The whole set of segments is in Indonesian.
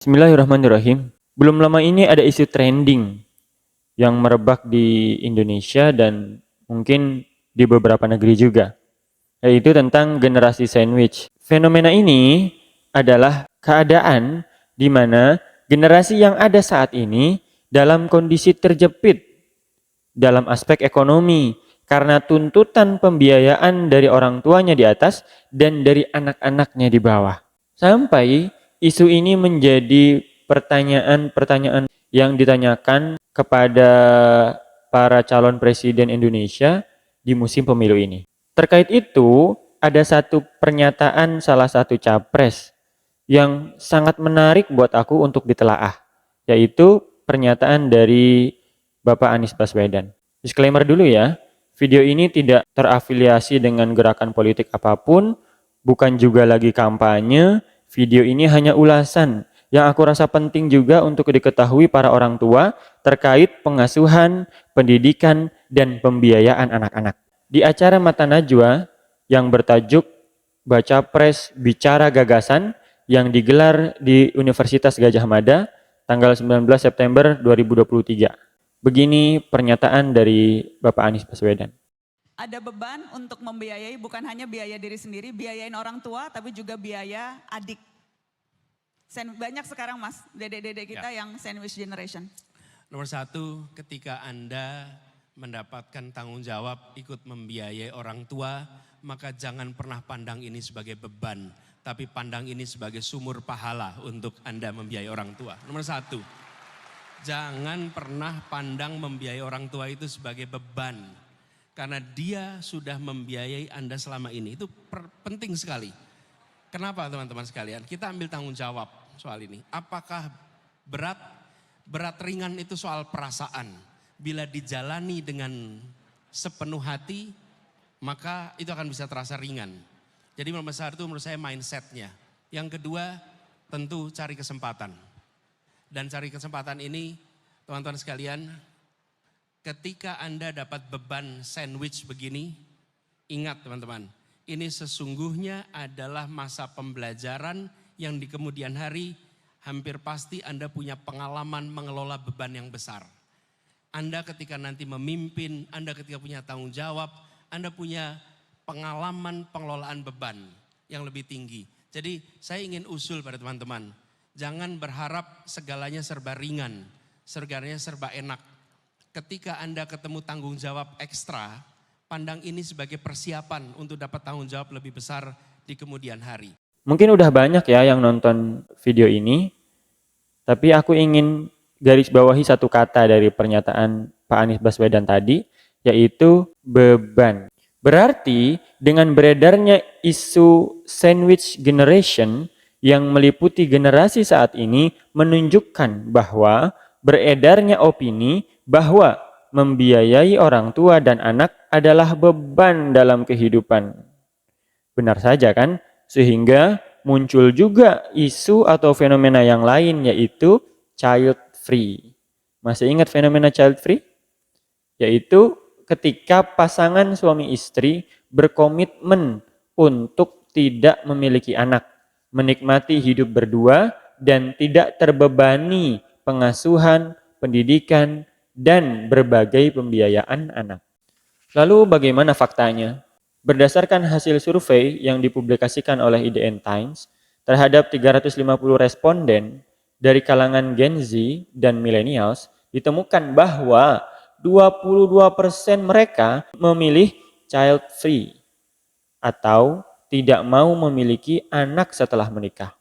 Bismillahirrahmanirrahim. Belum lama ini ada isu trending yang merebak di Indonesia dan mungkin di beberapa negeri juga, yaitu tentang generasi sandwich. Fenomena ini adalah keadaan di mana generasi yang ada saat ini dalam kondisi terjepit dalam aspek ekonomi karena tuntutan pembiayaan dari orang tuanya di atas dan dari anak-anaknya di bawah. Sampai isu ini menjadi pertanyaan-pertanyaan yang ditanyakan kepada para calon presiden Indonesia di musim pemilu ini. Terkait itu, ada satu pernyataan salah satu capres yang sangat menarik buat aku untuk ditelaah, yaitu pernyataan dari Bapak Anies Baswedan. Disclaimer dulu ya, video ini tidak terafiliasi dengan gerakan politik apapun, bukan juga lagi kampanye. Video ini hanya ulasan yang aku rasa penting juga untuk diketahui para orang tua terkait pengasuhan, pendidikan, dan pembiayaan anak-anak. Di acara Mata Najwa yang bertajuk Baca Pres Bicara Gagasan yang digelar di Universitas Gadjah Mada tanggal 19 September 2023. Begini pernyataan dari Bapak Anies Baswedan. Ada beban untuk membiayai bukan hanya biaya diri sendiri, biayain orang tua tapi juga biaya adik. Banyak sekarang mas, dede-dede kita yang sandwich generation. Nomor satu, ketika Anda mendapatkan tanggung jawab ikut membiayai orang tua, maka jangan pernah pandang ini sebagai beban, tapi pandang ini sebagai sumur pahala untuk Anda membiayai orang tua. Nomor satu, jangan pernah pandang membiayai orang tua itu sebagai beban. Karena dia sudah membiayai Anda selama ini. Itu penting sekali. Kenapa teman-teman sekalian? Kita ambil tanggung jawab soal ini. Apakah berat? Berat ringan itu soal perasaan. Bila dijalani dengan sepenuh hati, maka itu akan bisa terasa ringan. Jadi nomor satu menurut saya mindsetnya. Yang kedua tentu cari kesempatan. Dan cari kesempatan ini teman-teman sekalian, ketika Anda dapat beban sandwich begini, ingat teman-teman, ini sesungguhnya adalah masa pembelajaran yang di kemudian hari hampir pasti Anda punya pengalaman mengelola beban yang besar. Anda ketika nanti memimpin, Anda ketika punya tanggung jawab, Anda punya pengalaman pengelolaan beban yang lebih tinggi. Jadi saya ingin usul pada teman-teman, jangan berharap segalanya serba ringan, segalanya serba enak. Ketika Anda ketemu tanggung jawab ekstra, pandang ini sebagai persiapan untuk dapat tanggung jawab lebih besar di kemudian hari. Mungkin udah banyak ya yang nonton video ini, tapi aku ingin garis bawahi satu kata dari pernyataan Pak Anies Baswedan tadi, yaitu beban. Berarti dengan beredarnya isu sandwich generation yang meliputi generasi saat ini menunjukkan bahwa beredarnya opini bahwa membiayai orang tua dan anak adalah beban dalam kehidupan. Benar saja kan? Sehingga muncul juga isu atau fenomena yang lain yaitu child free. Masih ingat fenomena child free? Yaitu ketika pasangan suami istri berkomitmen untuk tidak memiliki anak, menikmati hidup berdua dan tidak terbebani pengasuhan, pendidikan, dan berbagai pembiayaan anak. Lalu bagaimana faktanya? Berdasarkan hasil survei yang dipublikasikan oleh IDN Times terhadap 350 responden dari kalangan Gen Z dan Millennials, ditemukan bahwa 22% mereka memilih child free atau tidak mau memiliki anak setelah menikah.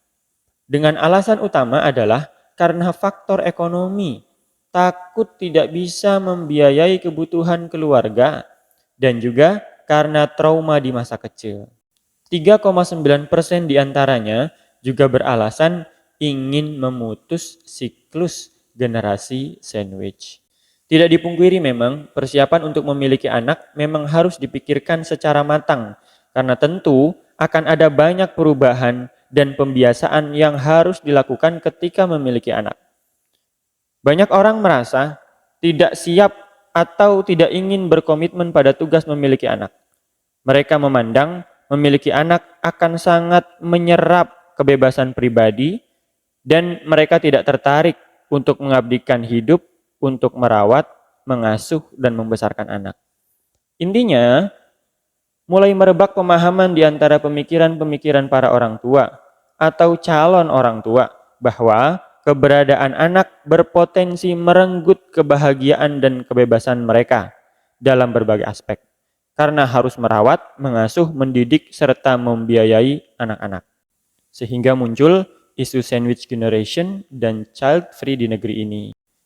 Dengan alasan utama adalah karena faktor ekonomi, takut tidak bisa membiayai kebutuhan keluarga, dan juga karena trauma di masa kecil. 3,9% diantaranya juga beralasan ingin memutus siklus generasi sandwich. Tidak dipungkiri memang persiapan untuk memiliki anak memang harus dipikirkan secara matang, karena tentu akan ada banyak perubahan dan pembiasaan yang harus dilakukan ketika memiliki anak. Banyak orang merasa tidak siap atau tidak ingin berkomitmen pada tugas memiliki anak. Mereka memandang memiliki anak akan sangat menyerap kebebasan pribadi, dan mereka tidak tertarik untuk mengabdikan hidup untuk merawat, mengasuh, dan membesarkan anak. Intinya, mulai merebak pemahaman di antara pemikiran-pemikiran para orang tua atau calon orang tua bahwa keberadaan anak berpotensi merenggut kebahagiaan dan kebebasan mereka dalam berbagai aspek, karena harus merawat, mengasuh, mendidik, serta membiayai anak-anak. Sehingga muncul isu sandwich generation dan child free di negeri ini.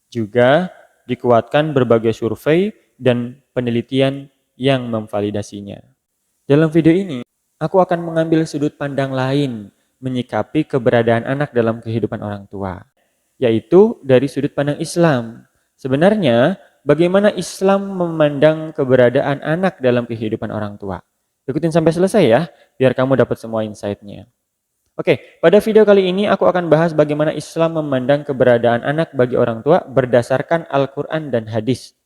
Juga dikuatkan berbagai survei dan penelitian yang memvalidasinya. Dalam video ini, aku akan mengambil sudut pandang lain menyikapi keberadaan anak dalam kehidupan orang tua, yaitu dari sudut pandang Islam. Sebenarnya, bagaimana Islam memandang keberadaan anak dalam kehidupan orang tua? Ikutin sampai selesai ya, biar kamu dapat semua insight-nya. Oke, pada video kali ini aku akan bahas bagaimana Islam memandang keberadaan anak bagi orang tua berdasarkan Al-Quran dan hadis.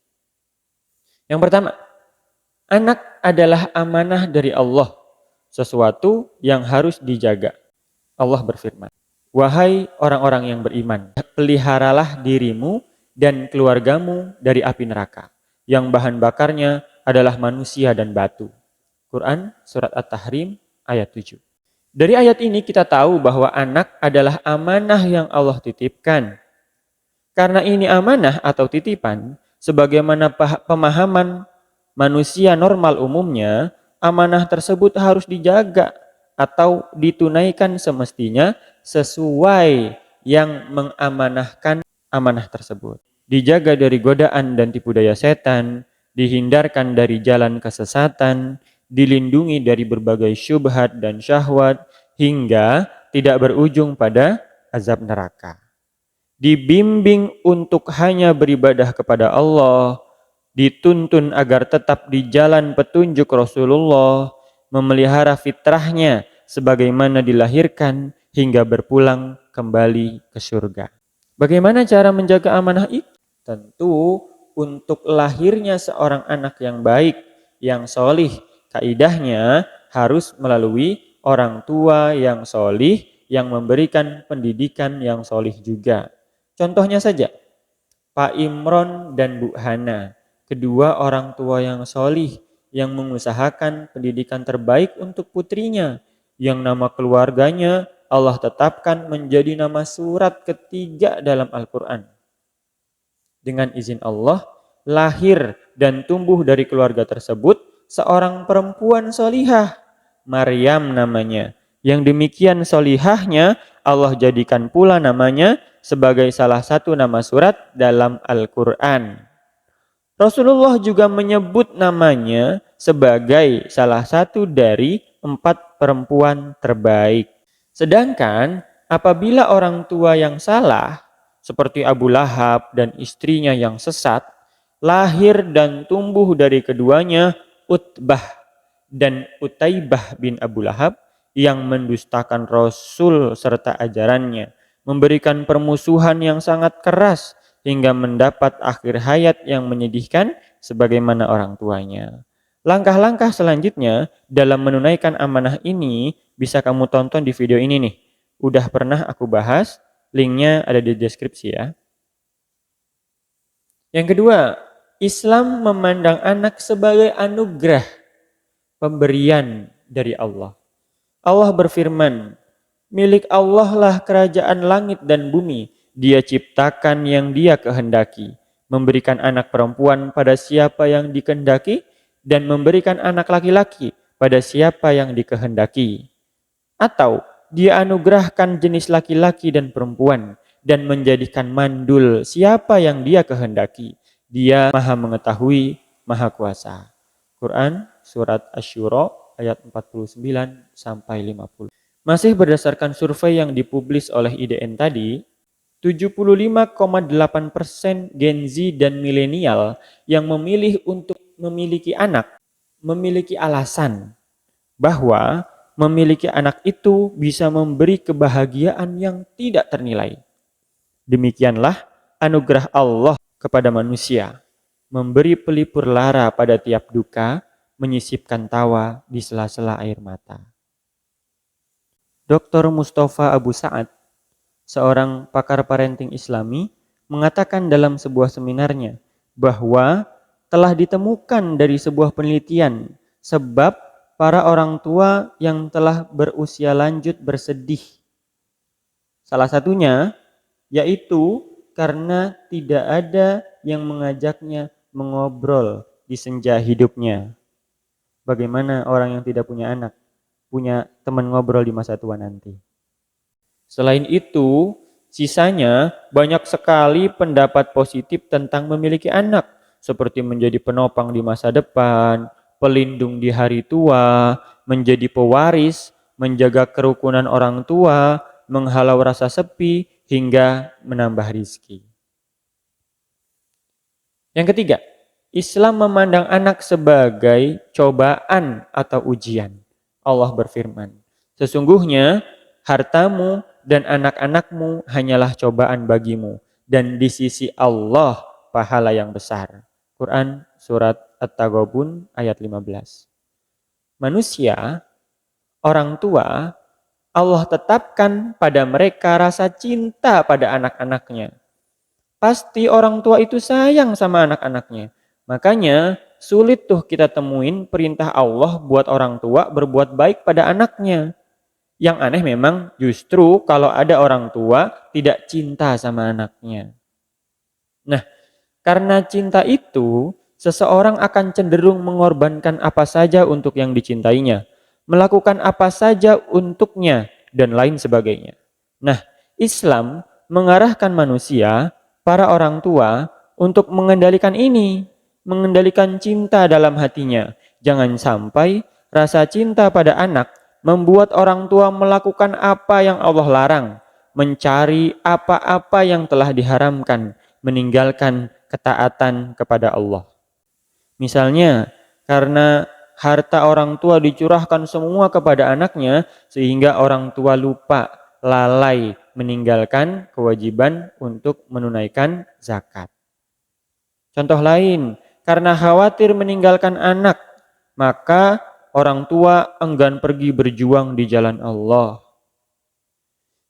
Yang pertama, anak adalah amanah dari Allah, sesuatu yang harus dijaga. Allah berfirman, "Wahai orang-orang yang beriman, peliharalah dirimu dan keluargamu dari api neraka, yang bahan bakarnya adalah manusia dan batu." Quran Surat At-Tahrim ayat 7. Dari ayat ini kita tahu bahwa anak adalah amanah yang Allah titipkan. Karena ini amanah atau titipan, sebagaimana pemahaman manusia normal umumnya, amanah tersebut harus dijaga atau ditunaikan semestinya sesuai yang mengamanahkan amanah tersebut. Dijaga dari godaan dan tipu daya setan, dihindarkan dari jalan kesesatan, dilindungi dari berbagai syubhat dan syahwat, hingga tidak berujung pada azab neraka. Dibimbing untuk hanya beribadah kepada Allah, dituntun agar tetap di jalan petunjuk Rasulullah, memelihara fitrahnya sebagaimana dilahirkan hingga berpulang kembali ke surga. Bagaimana cara menjaga amanah itu? Tentu untuk lahirnya seorang anak yang baik, yang solih, kaidahnya harus melalui orang tua yang solih, yang memberikan pendidikan yang solih juga. Contohnya saja, Pak Imron dan Bu Hana, kedua orang tua yang solih, yang mengusahakan pendidikan terbaik untuk putrinya, yang nama keluarganya Allah tetapkan menjadi nama surat ketiga dalam Al-Quran. Dengan izin Allah, lahir dan tumbuh dari keluarga tersebut seorang perempuan solihah, Maryam namanya. Yang demikian solihahnya, Allah jadikan pula namanya sebagai salah satu nama surat dalam Al-Quran. Rasulullah juga menyebut namanya sebagai salah satu dari 4 perempuan terbaik. Sedangkan apabila orang tua yang salah, seperti Abu Lahab dan istrinya yang sesat, lahir dan tumbuh dari keduanya Utbah dan Utaibah bin Abu Lahab yang mendustakan Rasul serta ajarannya, memberikan permusuhan yang sangat keras, hingga mendapat akhir hayat yang menyedihkan sebagaimana orang tuanya. Langkah-langkah selanjutnya dalam menunaikan amanah ini bisa kamu tonton di video ini nih. Udah pernah aku bahas, linknya ada di deskripsi ya. Yang kedua, Islam memandang anak sebagai anugerah, pemberian dari Allah. Allah berfirman, "Milik Allah lah kerajaan langit dan bumi. Dia ciptakan yang Dia kehendaki, memberikan anak perempuan pada siapa yang dikehendaki, dan memberikan anak laki-laki pada siapa yang dikehendaki. Atau Dia anugerahkan jenis laki-laki dan perempuan, dan menjadikan mandul siapa yang Dia kehendaki. Dia Maha Mengetahui, Maha Kuasa." Quran Surat Asy-Syura ayat 49 sampai 50. Masih berdasarkan survei yang dipublis oleh IDN tadi, 75,8% Gen Z dan milenial yang memilih untuk memiliki anak memiliki alasan bahwa memiliki anak itu bisa memberi kebahagiaan yang tidak ternilai. Demikianlah anugerah Allah kepada manusia, memberi pelipur lara pada tiap duka, menyisipkan tawa di sela-sela air mata. Dr. Mustafa Abu Sa'ad seorang pakar parenting Islami, mengatakan dalam sebuah seminarnya bahwa telah ditemukan dari sebuah penelitian sebab para orang tua yang telah berusia lanjut bersedih. Salah satunya yaitu karena tidak ada yang mengajaknya mengobrol di senja hidupnya. Bagaimana orang yang tidak punya anak punya teman ngobrol di masa tua nanti? Selain itu, sisanya banyak sekali pendapat positif tentang memiliki anak, seperti menjadi penopang di masa depan, pelindung di hari tua, menjadi pewaris, menjaga kerukunan orang tua, menghalau rasa sepi, hingga menambah rizki. Yang ketiga, Islam memandang anak sebagai cobaan atau ujian. Allah berfirman, sesungguhnya hartamu dan anak-anakmu hanyalah cobaan bagimu, dan di sisi Allah pahala yang besar. Quran surat At-Taghabun ayat 15. Manusia, orang tua, Allah tetapkan pada mereka rasa cinta pada anak-anaknya. Pasti orang tua itu sayang sama anak-anaknya. Makanya sulit tuh kita temuin perintah Allah buat orang tua berbuat baik pada anaknya. Yang aneh memang justru kalau ada orang tua tidak cinta sama anaknya. Nah, karena cinta itu, seseorang akan cenderung mengorbankan apa saja untuk yang dicintainya, melakukan apa saja untuknya, dan lain sebagainya. Nah, Islam mengarahkan manusia, para orang tua, untuk mengendalikan ini, mengendalikan cinta dalam hatinya. Jangan sampai rasa cinta pada anak membuat orang tua melakukan apa yang Allah larang, mencari apa-apa yang telah diharamkan, meninggalkan ketaatan kepada Allah. Misalnya, karena harta orang tua dicurahkan semua kepada anaknya, sehingga orang tua lupa, lalai meninggalkan kewajiban untuk menunaikan zakat. Contoh lain, karena khawatir meninggalkan anak, maka orang tua enggan pergi berjuang di jalan Allah.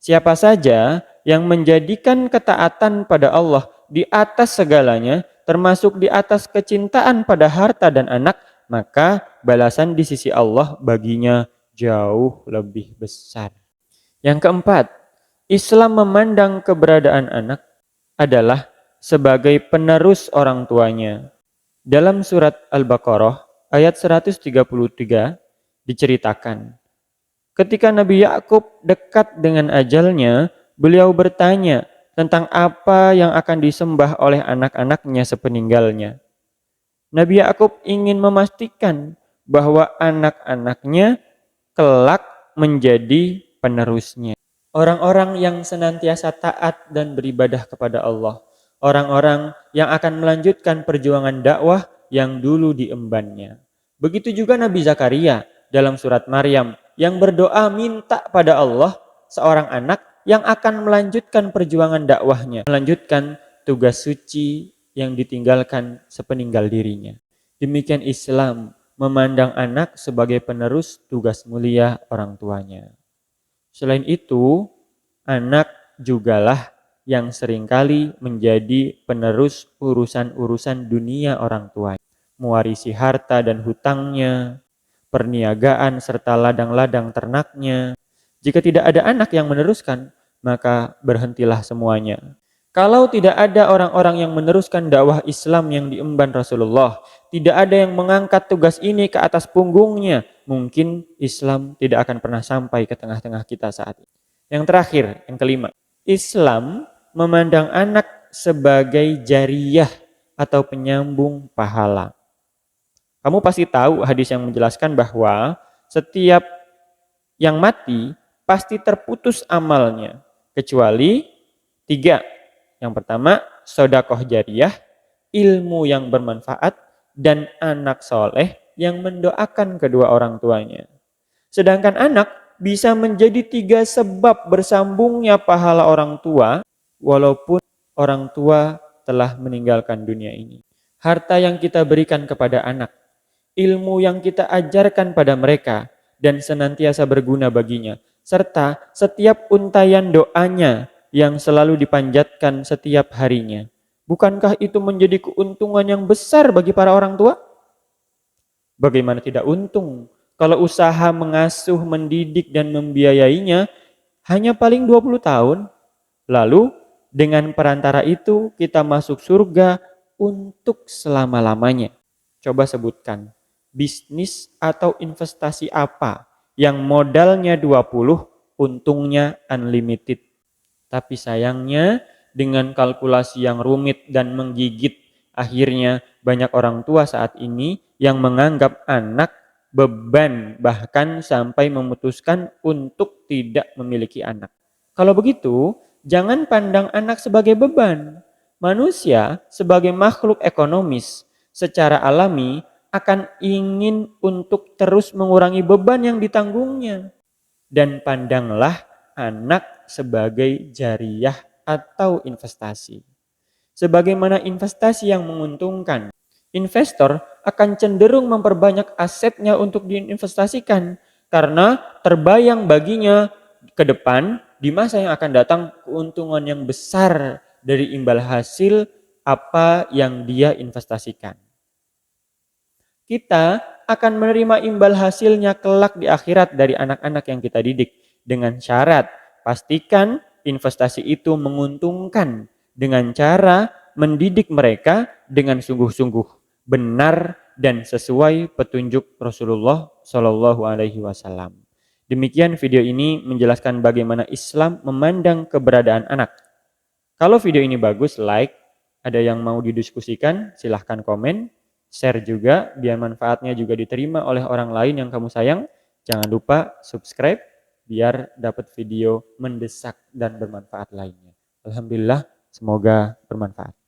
Siapa saja yang menjadikan ketaatan pada Allah di atas segalanya, termasuk di atas kecintaan pada harta dan anak, maka balasan di sisi Allah baginya jauh lebih besar. Yang keempat, Islam memandang keberadaan anak adalah sebagai penerus orang tuanya. Dalam surat Al-Baqarah ayat 133 diceritakan, ketika Nabi Yakub dekat dengan ajalnya, beliau bertanya tentang apa yang akan disembah oleh anak-anaknya sepeninggalnya. Nabi Yakub ingin memastikan bahwa anak-anaknya kelak menjadi penerusnya. Orang-orang yang senantiasa taat dan beribadah kepada Allah. Orang-orang yang akan melanjutkan perjuangan dakwah yang dulu diembannya. Begitu juga Nabi Zakaria dalam surat Maryam yang berdoa minta pada Allah seorang anak yang akan melanjutkan perjuangan dakwahnya, melanjutkan tugas suci yang ditinggalkan sepeninggal dirinya. Demikian Islam memandang anak sebagai penerus tugas mulia orang tuanya. Selain itu, anak jugalah yang seringkali menjadi penerus urusan-urusan dunia orang tua, mewarisi harta dan hutangnya, perniagaan serta ladang-ladang ternaknya. Jika tidak ada anak yang meneruskan, maka berhentilah semuanya. Kalau tidak ada orang-orang yang meneruskan dakwah Islam yang diemban Rasulullah, tidak ada yang mengangkat tugas ini ke atas punggungnya, mungkin Islam tidak akan pernah sampai ke tengah-tengah kita saat ini. Yang terakhir, yang kelima, Islam memandang anak sebagai jariyah atau penyambung pahala. Kamu pasti tahu hadis yang menjelaskan bahwa setiap yang mati pasti terputus amalnya, kecuali 3. Yang pertama, sedekah jariyah, ilmu yang bermanfaat, dan anak soleh yang mendoakan kedua orang tuanya. Sedangkan anak bisa menjadi 3 sebab bersambungnya pahala orang tua, walaupun orang tua telah meninggalkan dunia ini. Harta yang kita berikan kepada anak, ilmu yang kita ajarkan pada mereka, dan senantiasa berguna baginya, serta setiap untayan doanya yang selalu dipanjatkan setiap harinya. Bukankah itu menjadi keuntungan yang besar bagi para orang tua? Bagaimana tidak untung kalau usaha mengasuh, mendidik, dan membiayainya hanya paling 20 tahun. Lalu dengan perantara itu kita masuk surga untuk selama-lamanya. Coba sebutkan, bisnis atau investasi apa yang modalnya 20, untungnya unlimited. Tapi sayangnya dengan kalkulasi yang rumit dan menggigit, akhirnya banyak orang tua saat ini yang menganggap anak beban, bahkan sampai memutuskan untuk tidak memiliki anak. Kalau begitu, jangan pandang anak sebagai beban. Manusia sebagai makhluk ekonomis secara alami akan ingin untuk terus mengurangi beban yang ditanggungnya. Dan pandanglah anak sebagai jariyah atau investasi. Sebagaimana investasi yang menguntungkan, investor akan cenderung memperbanyak asetnya untuk diinvestasikan karena terbayang baginya ke depan di masa yang akan datang keuntungan yang besar dari imbal hasil apa yang dia investasikan. Kita akan menerima imbal hasilnya kelak di akhirat dari anak-anak yang kita didik dengan syarat pastikan investasi itu menguntungkan dengan cara mendidik mereka dengan sungguh-sungguh, benar dan sesuai petunjuk Rasulullah Shallallahu Alaihi Wasallam. Demikian video ini menjelaskan bagaimana Islam memandang keberadaan anak. Kalau video ini bagus, like. Ada yang mau didiskusikan, silahkan komen. Share juga, biar manfaatnya juga diterima oleh orang lain yang kamu sayang. Jangan lupa subscribe, biar dapat video mendesak dan bermanfaat lainnya. Alhamdulillah, semoga bermanfaat.